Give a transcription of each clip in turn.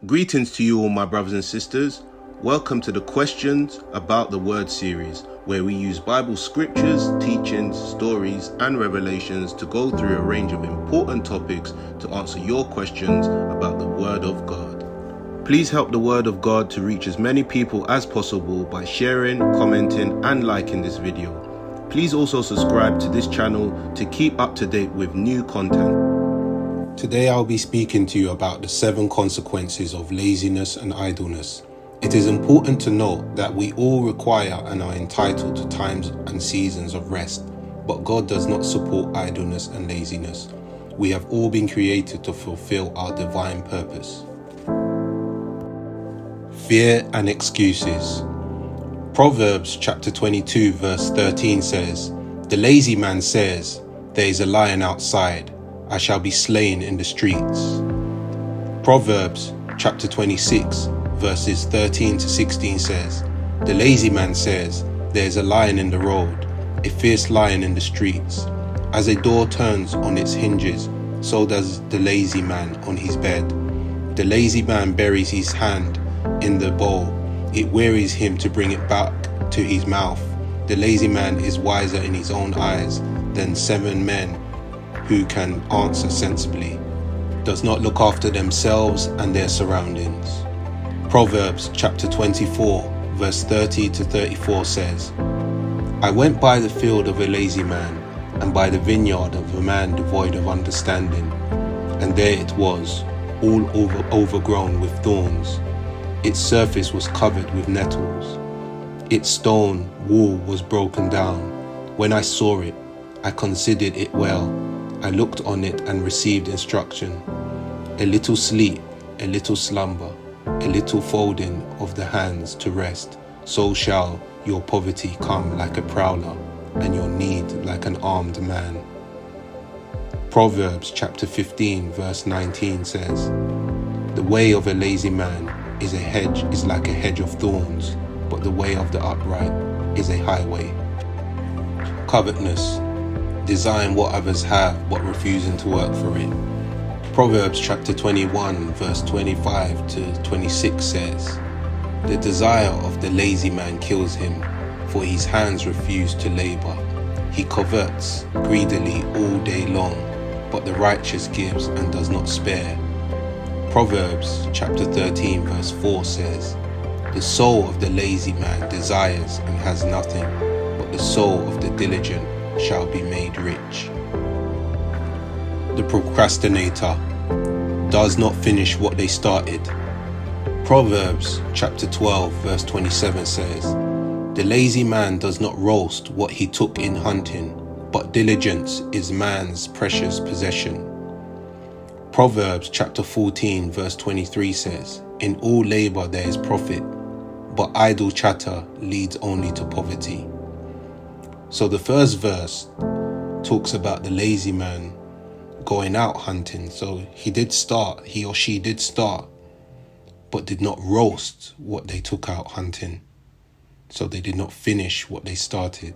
Greetings to you all, my brothers and sisters. Welcome to the Questions About the Word series, where we use Bible scriptures, teachings, stories, and revelations to go through a range of important topics to answer your questions about the Word of God. Please help the Word of God to reach as many people as possible by sharing, commenting, and liking this video. Please also subscribe to this channel to keep up to date with new content. Today I'll be speaking to you about the 7 consequences of laziness and idleness. It is important to note that we all require and are entitled to times and seasons of rest, but God does not support idleness and laziness. We have all been created to fulfill our divine purpose. Fear and excuses. Proverbs chapter 22 verse 13 says, "The lazy man says, there is a lion outside. I shall be slain in the streets." Proverbs chapter 26 verses 13 to 16 says, "The lazy man says, there is a lion in the road, a fierce lion in the streets. As a door turns on its hinges, so does the lazy man on his bed. The lazy man buries his hand in the bowl. It wearies him to bring it back to his mouth. The lazy man is wiser in his own eyes than 7 men who can answer sensibly, does not look after themselves and their surroundings." Proverbs chapter 24 verse 30 to 34 says, "I went by the field of a lazy man, and by the vineyard of a man devoid of understanding, and there it was, all overgrown with thorns. Its surface was covered with nettles. Its stone wall was broken down. When I saw it, I considered it well. I looked on it and received instruction. A little sleep, a little slumber, a little folding of the hands to rest. So shall your poverty come like a prowler, and your need like an armed man." Proverbs chapter 15 verse 19 says, "The way of a lazy man is like a hedge of thorns, but the way of the upright is a highway." Covetousness. Desiring what others have, but refusing to work for it. Proverbs chapter 21 verse 25 to 26 says, "The desire of the lazy man kills him, for his hands refuse to labor. He covets greedily all day long, but the righteous gives and does not spare." Proverbs chapter 13 verse 4 says, "The soul of the lazy man desires and has nothing, but the soul of the diligent shall be made rich." The procrastinator does not finish what they started. Proverbs chapter 12 verse 27 says, "The lazy man does not roast what he took in hunting, but diligence is man's precious possession." Proverbs chapter 14 verse 23 says, "In all labor there is profit, but idle chatter leads only to poverty." So the first verse talks about the lazy man going out hunting. So he or she did start, but did not roast what they took out hunting. So they did not finish what they started.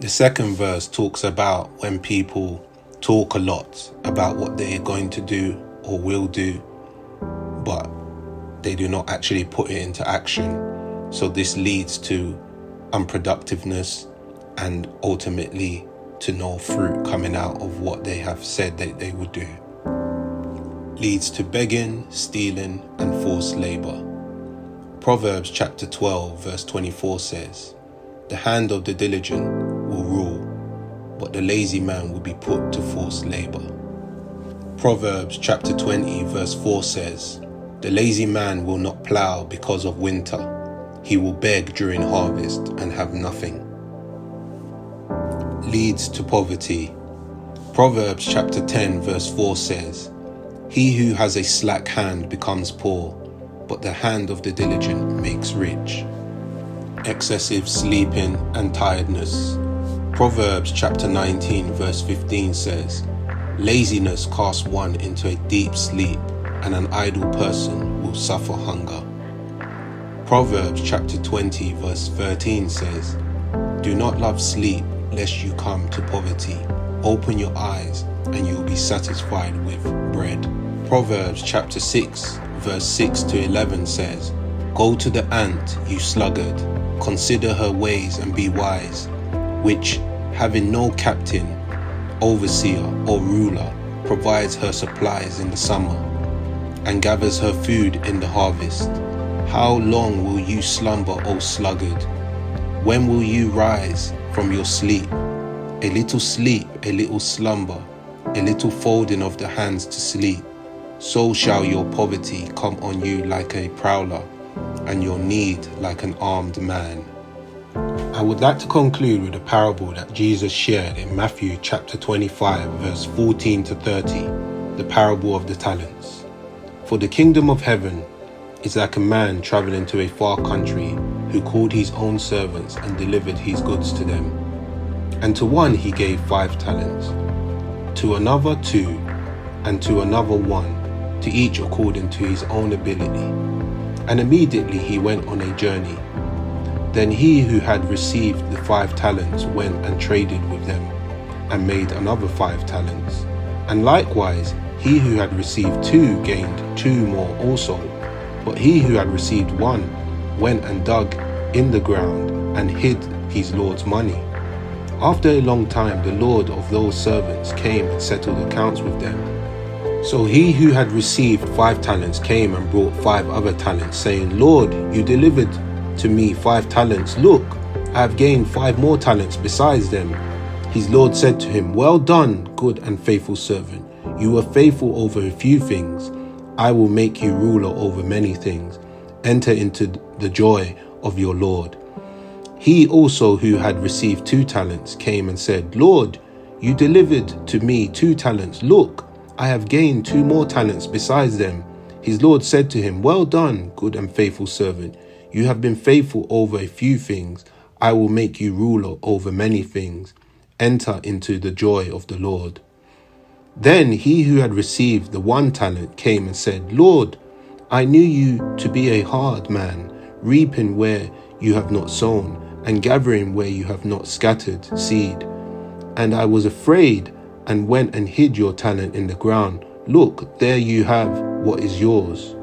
The second verse talks about when people talk a lot about what they are going to do or will do, but they do not actually put it into action. So this leads to unproductiveness and ultimately to no fruit coming out of what they have said that they would do. Leads to begging, stealing, and forced labor. Proverbs chapter 12 verse 24 says, "The hand of the diligent will rule, but the lazy man will be put to forced labor." Proverbs chapter 20 verse 4 says, "The lazy man will not plow because of winter. He will beg during harvest and have nothing." Leads to poverty. Proverbs chapter 10 verse 4 says, "He who has a slack hand becomes poor, but the hand of the diligent makes rich." Excessive sleeping and tiredness. Proverbs chapter 19 verse 15 says, "Laziness casts one into a deep sleep, and an idle person will suffer hunger." Proverbs chapter 20 verse 13 says, "Do not love sleep, lest you come to poverty. Open your eyes, and you will be satisfied with bread." Proverbs chapter 6 verse 6 to 11 says, "Go to the ant, you sluggard, consider her ways and be wise, which, having no captain, overseer, or ruler, provides her supplies in the summer, and gathers her food in the harvest. How long will you slumber, O sluggard? When will you rise from your sleep? A little sleep, a little slumber, a little folding of the hands to sleep. So shall your poverty come on you like a prowler, and your need like an armed man." I would like to conclude with a parable that Jesus shared in Matthew chapter 25, verse 14 to 30, the parable of the talents. "For the kingdom of heaven is like a man traveling to a far country, who called his own servants and delivered his goods to them. And to one he gave 5 talents, to another 2, and to another 1, to each according to his own ability. And immediately he went on a journey. Then he who had received the 5 talents went and traded with them, and made another 5 talents. And likewise he who had received 2 gained 2 more also. But he who had received 1 went and dug in the ground and hid his Lord's money. After a long time the Lord of those servants came and settled accounts with them. So he who had received 5 talents came and brought 5 other talents, saying, Lord, you delivered to me 5 talents. Look, I have gained 5 more talents besides them. His Lord said to him, Well done, good and faithful servant. You were faithful over a few things. I will make you ruler over many things. Enter into the joy of your Lord. He also who had received 2 talents came and said, Lord, you delivered to me 2 talents. Look, I have gained 2 more talents besides them. His Lord said to him, Well done, good and faithful servant. You have been faithful over a few things. I will make you ruler over many things. Enter into the joy of the Lord. Then he who had received the 1 talent came and said, Lord, I knew you to be a hard man, reaping where you have not sown, and gathering where you have not scattered seed. And I was afraid, and went and hid your talent in the ground. Look, there you have what is yours.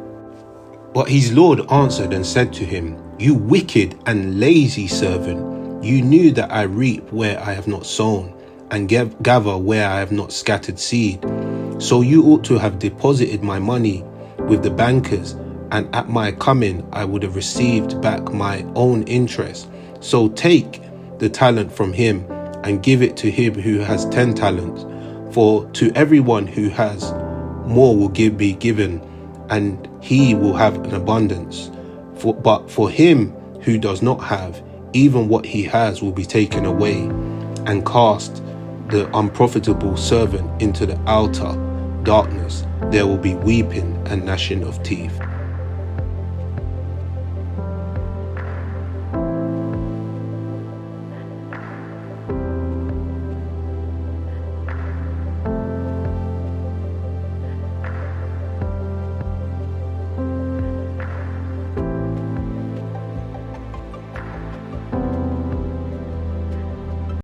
But his Lord answered and said to him, You wicked and lazy servant, you knew that I reap where I have not sown, and gather where I have not scattered seed. So you ought to have deposited my money with the bankers, and at my coming I would have received back my own interest. So take the talent from him, and give it to him who has 10 talents. For to everyone who has, more will be given, and he will have an abundance. But for him who does not have, even what he has will be taken away. And cast the unprofitable servant into the outer darkness. There will be weeping and gnashing of teeth.